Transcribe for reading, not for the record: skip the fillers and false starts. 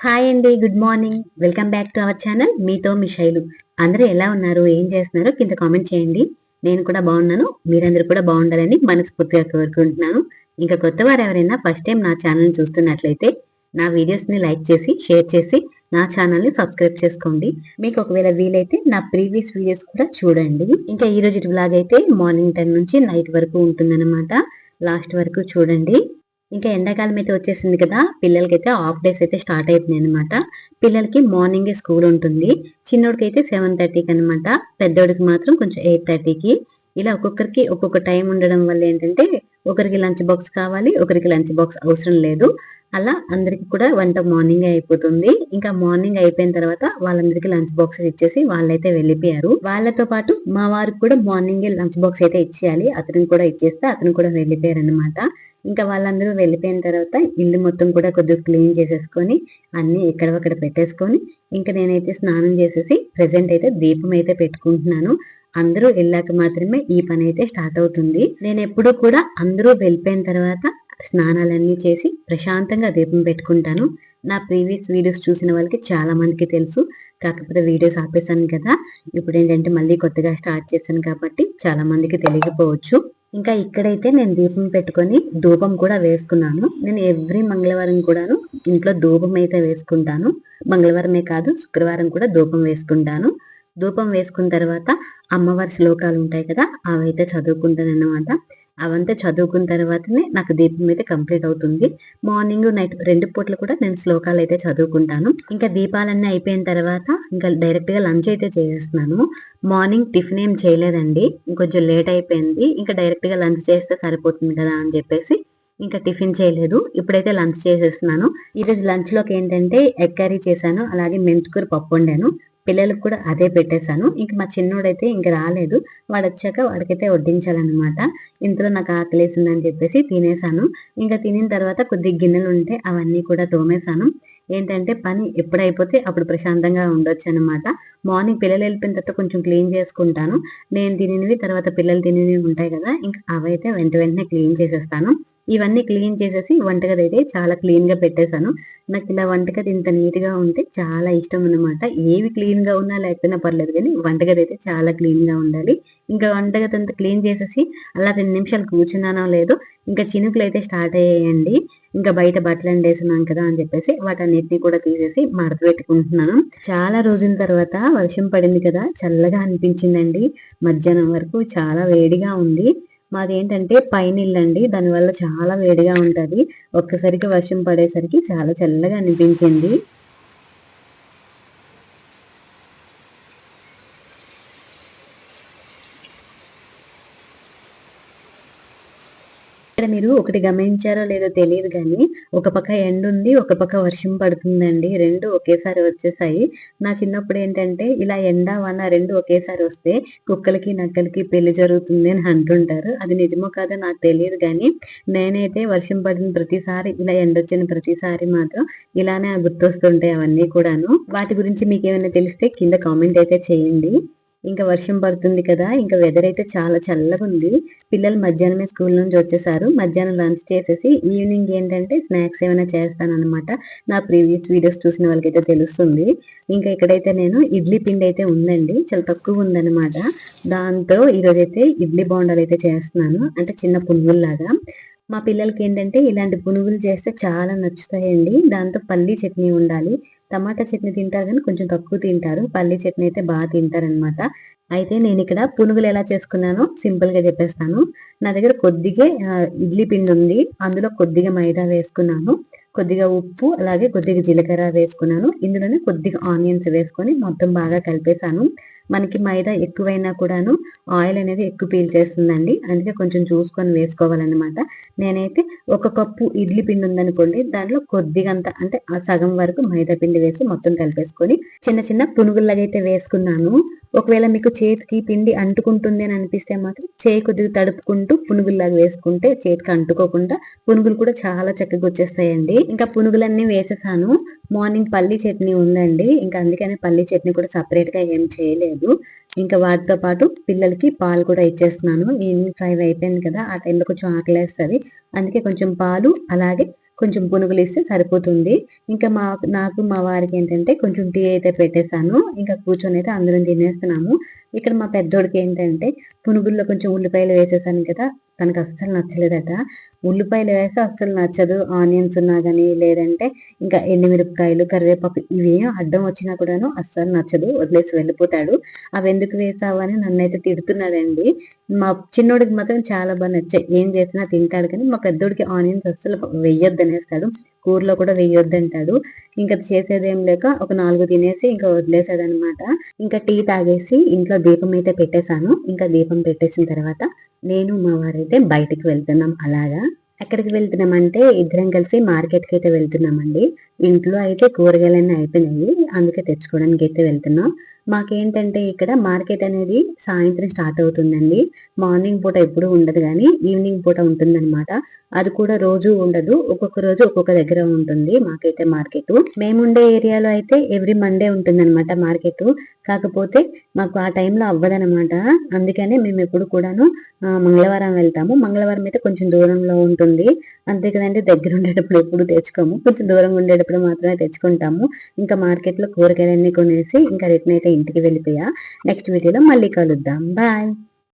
Hi అండి, good morning. Welcome back to our channel మీతో మీ శైలు. అందరూ ఎలా ఉన్నారు, ఏం చేస్తున్నారు కింద కామెంట్ చేయండి. నేను కూడా బాగున్నాను, మీరందరూ కూడా బాగుండాలని మనస్ఫూర్తిగా కోరుకుంటున్నాను. ఇంకా కొత్త వారు ఎవరైనా ఫస్ట్ టైం నా ఛానల్ చూస్తున్నట్లయితే నా వీడియోస్ ని లైక్ చేసి షేర్ చేసి నా ఛానల్ ని సబ్స్క్రైబ్ చేసుకోండి. మీకు ఒకవేళ వీలైతే నా ప్రీవియస్ వీడియోస్ కూడా చూడండి. ఇంకా ఈ రోజు బ్లాగ్ అయితే మార్నింగ్ 10 నుంచి నైట్ వరకు ఉంటుందన్నమాట. లాస్ట్ వరకు చూడండి. ఇంకా ఎండాకాలం అయితే వచ్చేసింది కదా, పిల్లలకైతే హాఫ్ డేస్ అయితే స్టార్ట్ అయిపోయింది అనమాట. పిల్లలకి మార్నింగే స్కూల్ ఉంటుంది. చిన్నోడికి అయితే 7:30కి అనమాట, పెద్దోడికి మాత్రం కొంచెం 8:30కి. ఇలా ఒక్కొక్కరికి ఒక్కొక్క టైం ఉండడం వల్ల ఏంటంటే ఒకరికి లంచ్ బాక్స్ కావాలి, ఒకరికి లంచ్ బాక్స్ అవసరం లేదు. అలా అందరికి కూడా వంట మార్నింగ్ అయిపోతుంది. ఇంకా మార్నింగ్ అయిపోయిన తర్వాత వాళ్ళందరికీ లంచ్ బాక్స్ ఇచ్చేసి వాళ్ళైతే వెళ్ళిపోయారు. వాళ్ళతో పాటు మా వారికి కూడా మార్నింగే లంచ్ బాక్స్ అయితే ఇచ్చేయాలి. అతను కూడా ఇచ్చేస్తే అతను కూడా వెళ్ళిపోయారు అనమాట. ఇంకా వాళ్ళందరూ వెళ్ళిపోయిన తర్వాత ఇల్లు మొత్తం కూడా కొద్దిగా క్లీన్ చేసేసుకొని అన్ని ఎక్కడొక్కడ పెట్టేసుకొని ఇంకా నేనైతే స్నానం చేసేసి ప్రెసెంట్ అయితే దీపం అయితే పెట్టుకుంటున్నాను. అందరూ వెళ్ళాక మాత్రమే ఈ పని అయితే స్టార్ట్ అవుతుంది. నేను ఎప్పుడూ కూడా అందరూ వెళ్ళిపోయిన తర్వాత స్నానాలన్నీ చేసి ప్రశాంతంగా దీపం పెట్టుకుంటాను. నా ప్రీవియస్ వీడియోస్ చూసిన వాళ్ళకి చాలా మందికి తెలుసు. కాకపోతే వీడియోస్ ఆపేసాను కదా, ఇప్పుడు ఏంటంటే మళ్ళీ కొత్తగా స్టార్ట్ చేశాను కాబట్టి చాలా మందికి తెలియకపోవచ్చు. ఇంకా ఇక్కడైతే నేను దీపం పెట్టుకొని ధూపం కూడా వేసుకున్నాను. నేను ఎవ్రీ మంగళవారం కూడాను ఇంట్లో ధూపం అయితే వేసుకుంటాను. మంగళవారమే కాదు, శుక్రవారం కూడా ధూపం వేసుకుంటాను. ధూపం వేసుకున్న తర్వాత అమ్మవారి శ్లోకాలు ఉంటాయి కదా, అవైతే చదువుకుంటాను అన్నమాట. అవంతా చదువుకున్న తర్వాతనే నాకు దీపం అయితే కంప్లీట్ అవుతుంది. మార్నింగ్ నైట్ 2 పూటలు కూడా నేను శ్లోకాలు అయితే చదువుకుంటాను. ఇంకా దీపాలన్నీ అయిపోయిన తర్వాత ఇంకా డైరెక్ట్ గా లంచ్ అయితే చేసేస్తున్నాను. మార్నింగ్ టిఫిన్ ఏం చేయలేదండి, ఇంకొంచెం లేట్ అయిపోయింది. ఇంకా డైరెక్ట్ గా లంచ్ చేస్తే సరిపోతుంది కదా అని చెప్పేసి ఇంకా టిఫిన్ చేయలేదు. ఇప్పుడైతే లంచ్ చేసేస్తున్నాను. ఈరోజు లంచ్ లోకి ఏంటంటే ఎగ్ కర్రీ చేశాను, అలాగే మెంతికూర పప్పు వండాను. పిల్లలకు కూడా అదే పెట్టేశాను. ఇంక మా చిన్నోడైతే ఇంక రాలేదు, వాడు వచ్చాక వాడికైతే వడ్డించాలన్నమాట. ఇంతలో నాకు ఆకలేసిందని చెప్పేసి తినేసాను. ఇంకా తినిన తర్వాత కొద్ది గిన్నెలు ఉంటే అవన్నీ కూడా తోమేశాను. ఏంటంటే పని ఎప్పుడైపోతే అప్పుడు ప్రశాంతంగా ఉండొచ్చు అనమాట. మార్నింగ్ పిల్లలు వెళ్ళిపోయిన తర్వాత కొంచెం క్లీన్ చేసుకుంటాను. నేను తినినవి తర్వాత పిల్లలు తినినవి ఉంటాయి కదా, ఇంకా అవైతే వెంటనే క్లీన్ చేసేస్తాను. ఇవన్నీ క్లీన్ చేసేసి వంటగది అయితే చాలా క్లీన్ గా పెట్టేశాను. నాకు ఇలా వంటగది ఇంత నీట్ గా ఉంటే చాలా ఇష్టం అనమాట. ఏవి క్లీన్ గా ఉన్నా లేకపోయినా పర్లేదు, కానీ వంటగది అయితే చాలా క్లీన్ గా ఉండాలి. ఇంకా వంటగది అంతా క్లీన్ చేసేసి అలా 2 నిమిషాలు కూర్చున్నానో లేదో ఇంకా చినుకులు అయితే స్టార్ట్ అయ్యాయండి. ఇంకా బయట బట్టలు ఎండేస్తున్నాం కదా అని చెప్పేసి వాటన్నిటిని కూడా తీసేసి మడత పెట్టుకుంటున్నాను. చాలా రోజుల తర్వాత వర్షం పడింది కదా, చల్లగా అనిపించిందండి. మధ్యాహ్నం వరకు చాలా వేడిగా ఉంది. మాది ఏంటంటే పైన ఇల్లండి, దానివల్ల చాలా వేడిగా ఉంటది. ఒక్కసారిగా వర్షం పడేసరికి చాలా చల్లగా అనిపించింది. ఇక్కడ మీరు ఒకటి గమనించారో లేదో తెలియదు కానీ ఒక పక్క ఎండ ఉంది, ఒక పక్క వర్షం పడుతుందండి. రెండు ఒకేసారి వచ్చేసాయి. నా చిన్నప్పుడు ఏంటంటే ఇలా ఎండ వాన రెండు ఒకేసారి వస్తే కుక్కలకి నక్కలకి పెళ్లి జరుగుతుంది అని అంటుంటారు. అది నిజమో కాదో నాకు తెలియదు కానీ నేనైతే వర్షం పడిన ప్రతిసారి ఇలా ఎండొచ్చిన ప్రతిసారి మాత్రం ఇలానే గుర్తొస్తుంటాయి అవన్నీ కూడాను. వాటి గురించి మీకు ఏమైనా తెలిస్తే కింద కామెంట్ అయితే చేయండి. ఇంకా వర్షం పడుతుంది కదా, ఇంకా వెదర్ అయితే చాలా చల్లగా ఉంది. పిల్లలు మధ్యాహ్నమే స్కూల్ నుంచి వచ్చేసారు. మధ్యాహ్నం లంచ్ చేసేసి ఈవినింగ్ ఏంటంటే స్నాక్స్ ఏమైనా చేస్తాను అనమాట. నా ప్రీవియస్ వీడియోస్ చూసిన వాళ్ళకైతే తెలుస్తుంది. ఇంకా ఇక్కడైతే నేను ఇడ్లీ పిండి అయితే ఉందండి, చాలా తక్కువ ఉందన్నమాట. దాంతో ఈరోజైతే ఇడ్లీ బోండాలు అయితే చేస్తున్నాను, అంటే చిన్న పునుగుల్లాగా. మా పిల్లలకి ఏంటంటే ఇలాంటి పునుగులు చేస్తే చాలా నచ్చుతాయండి. దాంతో పల్లీ చట్నీ ఉండాలి. టమాటా చట్నీ తింటారు కానీ కొంచెం తక్కువ తింటారు. పల్లీ చట్నీ అయితే బాగా తింటారనమాట. అయితే నేను ఇక్కడ పునుగులు ఎలా చేసుకున్నానో సింపుల్ గా చెప్పేస్తాను. నా దగ్గర కొద్దిగా ఇడ్లీ పిండి ఉంది, అందులో కొద్దిగా మైదా వేసుకున్నాను, కొద్దిగా ఉప్పు అలాగే కొద్దిగా జీలకర్ర వేసుకున్నాను. ఇందులోనే కొద్దిగా ఆనియన్స్ వేసుకొని మొత్తం బాగా కలిపేశాను. మనకి మైదా ఎక్కువైనా కూడాను ఆయిల్ అనేది ఎక్కువ పీల్చేస్తుందండి, అందుకే కొంచెం చూసుకొని వేసుకోవాలన్నమాట. నేనైతే 1 కప్పు ఇడ్లీ పిండి ఉందనుకోండి, దాంట్లో కొద్దిగంత అంటే ఆ సగం వరకు మైదా పిండి వేసి మొత్తం కలిపేసుకొని చిన్న చిన్న పునుగుల్లాగా అయితే వేసుకున్నాను. ఒకవేళ మీకు చేతికి పిండి అంటుకుంటుంది అని అనిపిస్తే మాత్రం చేయి కొద్దిగా తడుపుకుంటూ పునుగుల్లాగా వేసుకుంటే చేతికి అంటుకోకుండా పునుగులు కూడా చాలా చక్కగా వచ్చేస్తాయండి. ఇంకా పునుగులన్నీ వేసేసాను. మార్నింగ్ పల్లీ చట్నీ ఉందండి, ఇంకా అందుకని పల్లీ చట్నీ కూడా సపరేట్ గా ఏం చేయలేదు. ఇంకా వాటితో పాటు పిల్లలకి పాలు కూడా ఇచ్చేస్తున్నాను. ఈవినింగ్ 5 అయిపోయింది కదా, ఆ టైంలో కొంచెం ఆకలేస్తుంది, అందుకే కొంచెం పాలు అలాగే కొంచెం పునుగులు ఇస్తే సరిపోతుంది. ఇంకా నాకు మా వారికి ఏంటంటే కొంచెం టీ అయితే పెట్టేశాను. ఇంకా కూర్చొని అయితే అందరం తినేస్తున్నాము. ఇక్కడ మా పెద్దోడికి ఏంటంటే పునుగుల్లో కొంచెం ఉల్లిపాయలు వేసేసాను కదా, తనకు అస్సలు నచ్చలేదట. ఉల్లిపాయలు వేస్తే అస్సలు నచ్చదు. ఆనియన్స్ ఉన్నా గానీ, లేదంటే ఇంకా ఎండుమిరపకాయలు, కరివేపాకు ఇవేం అడ్డం వచ్చినా కూడాను అస్సలు నచ్చదు. వదిలేసి వెళ్ళిపోతాడు. అవెందుకు వేసావు అని నన్నైతే తిడుతున్నాడండి. మా చిన్నోడికి మాత్రం చాలా బాగా నచ్చాయి. ఏం చేసినా తింటాడు కానీ, మా పెద్దోడికి ఆనియన్స్ అస్సలు వెయ్యొద్దనేస్తాడు. కూరలో కూడా వెయ్యొద్దంటాడు. ఇంకా చేసేదేం లేక ఒక 4 తినేసి ఇంకా వదిలేసాడనమాట. ఇంకా టీ తాగేసి ఇంట్లో దీపం అయితే పెట్టేశాను. ఇంకా దీపం పెట్టేసిన తర్వాత నేను మా వారైతే బయటికి వెళ్తున్నాం అలాగా. ఎక్కడికి వెళ్తున్నామంటే ఇద్దరం కలిసి మార్కెట్కి అయితే వెళ్తున్నామండి. ఇంట్లో అయితే కూరగాయలన్నీ అయిపోయినాయి. అందుకే తెచ్చుకోవడానికి అయితే వెళ్తున్నాం. మాకేంటంటే ఇక్కడ మార్కెట్ అనేది సాయంత్రం స్టార్ట్ అవుతుందండి. మార్నింగ్ పూట ఎప్పుడు ఉండదు కానీ ఈవినింగ్ పూట ఉంటుందన్నమాట. అది కూడా రోజు ఉండదు. ఒక్కొక్క రోజు ఒక్కొక్క దగ్గర ఉంటుంది మాకైతే మార్కెట్. మేముండే ఏరియాలో అయితే ఎవ్రీ మండే ఉంటుందన్నమాట మార్కెట్. కాకపోతే మాకు ఆ టైంలో అవ్వదనమాట. అందుకనే మేము ఎప్పుడు కూడాను మంగళవారం వెళ్తాము. మంగళవారం అయితే కొంచెం దూరంలో ఉంటుంది. అంతే కదండి, దగ్గర ఉండేటప్పుడు ఎప్పుడు తెచ్చుకోము. కొంచెం దూరంగా ఉండేటప్పుడు మాత్రమే తెచ్చుకుంటాము. ఇంకా మార్కెట్లో కూరగాయలన్నీ కొనేసి ఇంకా రిటర్న్ అయితే ఇంటికి వెళ్ళిపోయా. నెక్స్ట్ వీడియోలో మళ్ళీ కలుద్దాం. బాయ్.